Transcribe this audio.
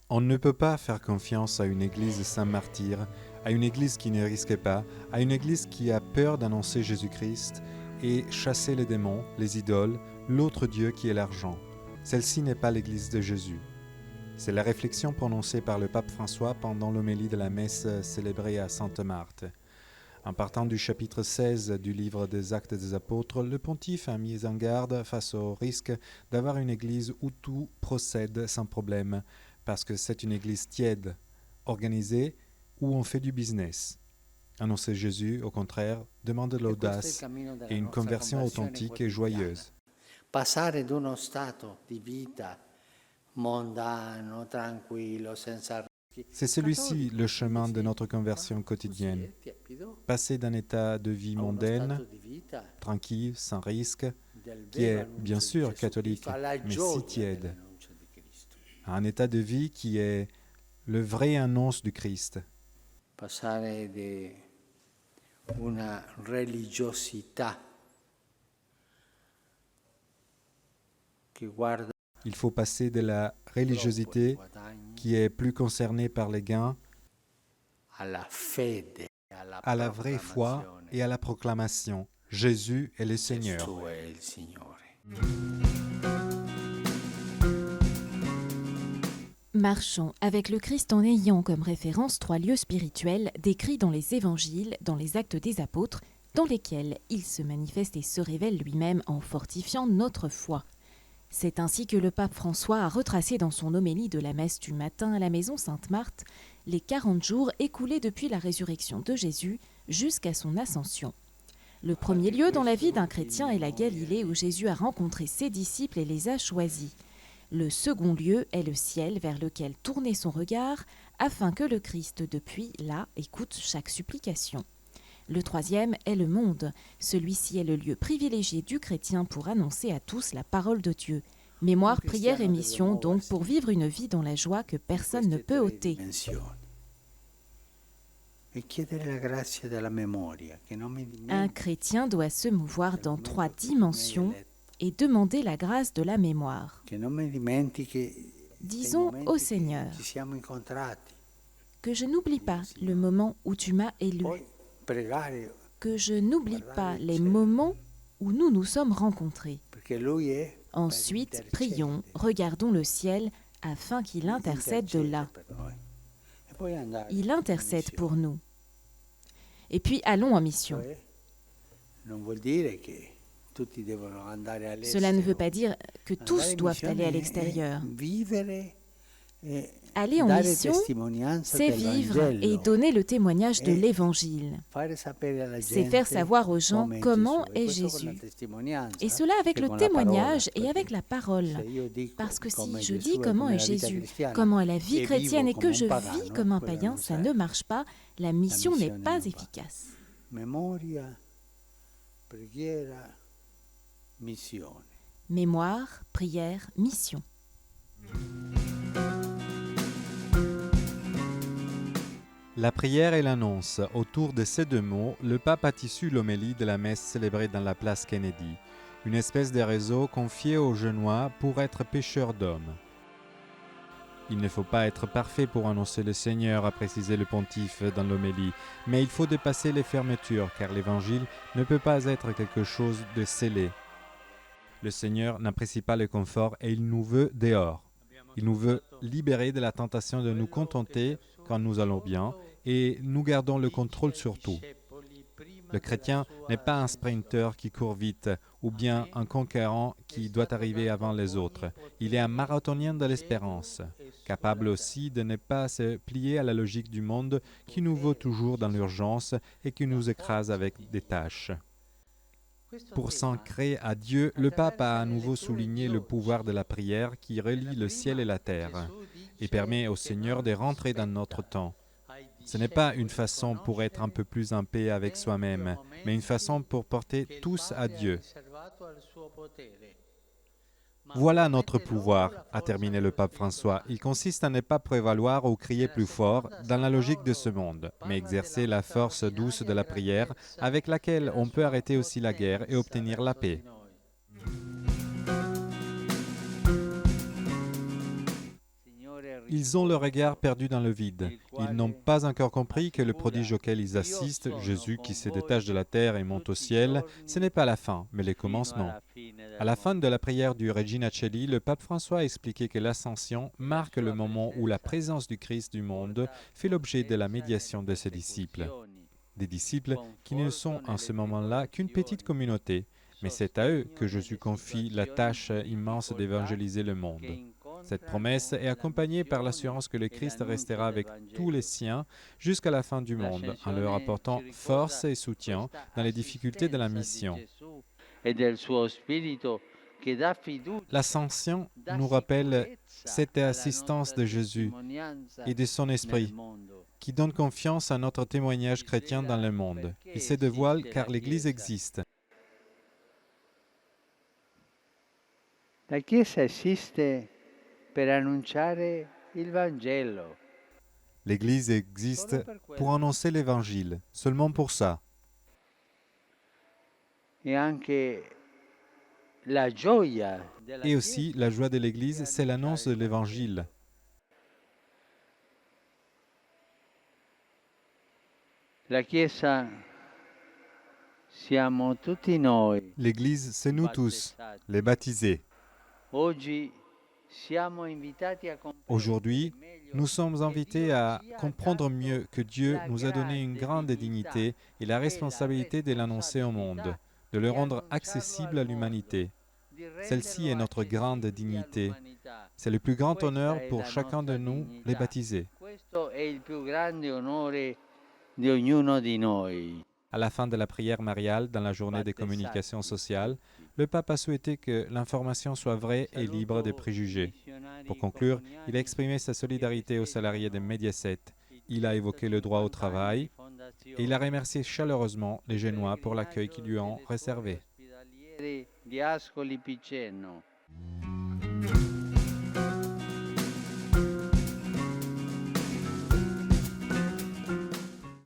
On ne peut pas faire confiance à une église sans martyr, à une église qui ne risque pas, à une église qui a peur d'annoncer Jésus-Christ et chasser les démons, les idoles, l'autre Dieu qui est l'argent. Celle-ci n'est pas l'église de Jésus. C'est la réflexion prononcée par le pape François pendant l'homélie de la messe célébrée à Sainte-Marthe. En partant du chapitre 16 du livre des Actes des Apôtres, le pontife a mis en garde face au risque d'avoir une église où tout procède sans problème, parce que c'est une église tiède, organisée, où on fait du business. Annoncer Jésus, au contraire, demande de l'audace et une conversion authentique et joyeuse. Passare d'uno stato di vita mondano, tranquillo, senza rischi. C'est celui-ci le chemin de notre conversion quotidienne. Passer d'un état de vie mondaine, tranquille, sans risque, qui est bien sûr catholique, mais si tiède, à un état de vie qui est le vrai annonce du Christ. Passare di una religiosità che guarda Il faut passer de la religiosité qui est plus concernée par les gains alla fede, alla à la vraie foi et à la proclamation. Jésus est le Seigneur. Gesù è il Signore. Marchons avec le Christ en ayant comme référence 3 lieux spirituels décrits dans les évangiles, dans les actes des apôtres, dans lesquels il se manifeste et se révèle lui-même en fortifiant notre foi. C'est ainsi que le pape François a retracé dans son homélie de la messe du matin à la maison Sainte-Marthe les 40 jours écoulés depuis la résurrection de Jésus jusqu'à son ascension. Le premier lieu dans la vie d'un chrétien est la Galilée où Jésus a rencontré ses disciples et les a choisis. Le second lieu est le ciel vers lequel tourner son regard afin que le Christ depuis là écoute chaque supplication. Le troisième est le monde. Celui-ci est le lieu privilégié du chrétien pour annoncer à tous la parole de Dieu. Mémoire, prière et mission, donc pour vivre une vie dans la joie que personne ne peut ôter. Un chrétien doit se mouvoir dans 3 dimensions et demander la grâce de la mémoire. Disons au Seigneur que je n'oublie pas le moment où tu m'as élu, que je n'oublie pas les moments où nous nous sommes rencontrés. Ensuite, prions, regardons le ciel afin qu'il intercède de là. Il intercède pour nous. Et puis allons en mission. Cela ne veut pas dire que tous doivent aller à l'extérieur. Aller en mission, c'est vivre et donner le témoignage de l'Évangile. C'est faire savoir aux gens comment est Jésus. Et cela avec le témoignage et avec la parole. Parce que si je dis comment est Jésus, comment est la vie chrétienne et que je vis comme un païen, ça ne marche pas. La mission n'est pas efficace. Mémoire, prière, mission. La prière et l'annonce. Autour de ces 2 mots, le pape a tissu l'homélie de la messe célébrée dans la place Kennedy, une espèce de réseau confié aux Genois pour être pêcheurs d'hommes. Il ne faut pas être parfait pour annoncer le Seigneur, a précisé le pontife dans l'homélie, mais il faut dépasser les fermetures, car l'Évangile ne peut pas être quelque chose de scellé. Le Seigneur n'apprécie pas le confort et il nous veut dehors. Il nous veut libérer de la tentation de nous contenter quand nous allons bien et nous gardons le contrôle sur tout. Le chrétien n'est pas un sprinter qui court vite ou bien un conquérant qui doit arriver avant les autres. Il est un marathonien de l'espérance, capable aussi de ne pas se plier à la logique du monde qui nous veut toujours dans l'urgence et qui nous écrase avec des tâches. Pour s'ancrer à Dieu, le pape a à nouveau souligné le pouvoir de la prière qui relie le ciel et la terre et permet au Seigneur de rentrer dans notre temps. Ce n'est pas une façon pour être un peu plus en paix avec soi-même, mais une façon pour porter tous à Dieu. Voilà notre pouvoir, a terminé le pape François. Il consiste à ne pas prévaloir ou crier plus fort dans la logique de ce monde, mais exercer la force douce de la prière avec laquelle on peut arrêter aussi la guerre et obtenir la paix. Ils ont le regard perdu dans le vide. Ils n'ont pas encore compris que le prodige auquel ils assistent, Jésus qui se détache de la terre et monte au ciel, ce n'est pas la fin, mais le commencement. À la fin de la prière du Regina Coeli, le pape François a expliqué que l'ascension marque le moment où la présence du Christ du monde fait l'objet de la médiation de ses disciples. Des disciples qui ne sont en ce moment-là qu'une petite communauté, mais c'est à eux que Jésus confie la tâche immense d'évangéliser le monde. Cette promesse est accompagnée par l'assurance que le Christ restera avec tous les siens jusqu'à la fin du monde, en leur apportant force et soutien dans les difficultés de la mission. L'ascension nous rappelle cette assistance de Jésus et de son Esprit, qui donne confiance à notre témoignage chrétien dans le monde. Il se dévoile car l'Église existe. La Chiesa esiste per annunciare il Vangelo. L'Église existe pour annoncer l'Évangile, seulement pour ça. Et aussi, la joie de l'Église, c'est l'annonce de l'Évangile. La Chiesa siamo tutti noi. L'Église, c'est nous tous, les baptisés. Aujourd'hui, nous sommes invités à comprendre mieux que Dieu nous a donné une grande dignité et la responsabilité de l'annoncer au monde, de le rendre accessible à l'humanité. Celle-ci est notre grande dignité. C'est le plus grand honneur pour chacun de nous, les baptisés. À la fin de la prière mariale, dans la journée des communications sociales, le pape a souhaité que l'information soit vraie et libre de préjugés. Pour conclure, il a exprimé sa solidarité aux salariés de Mediaset. Il a évoqué le droit au travail et il a remercié chaleureusement les Génois pour l'accueil qu'ils lui ont réservé.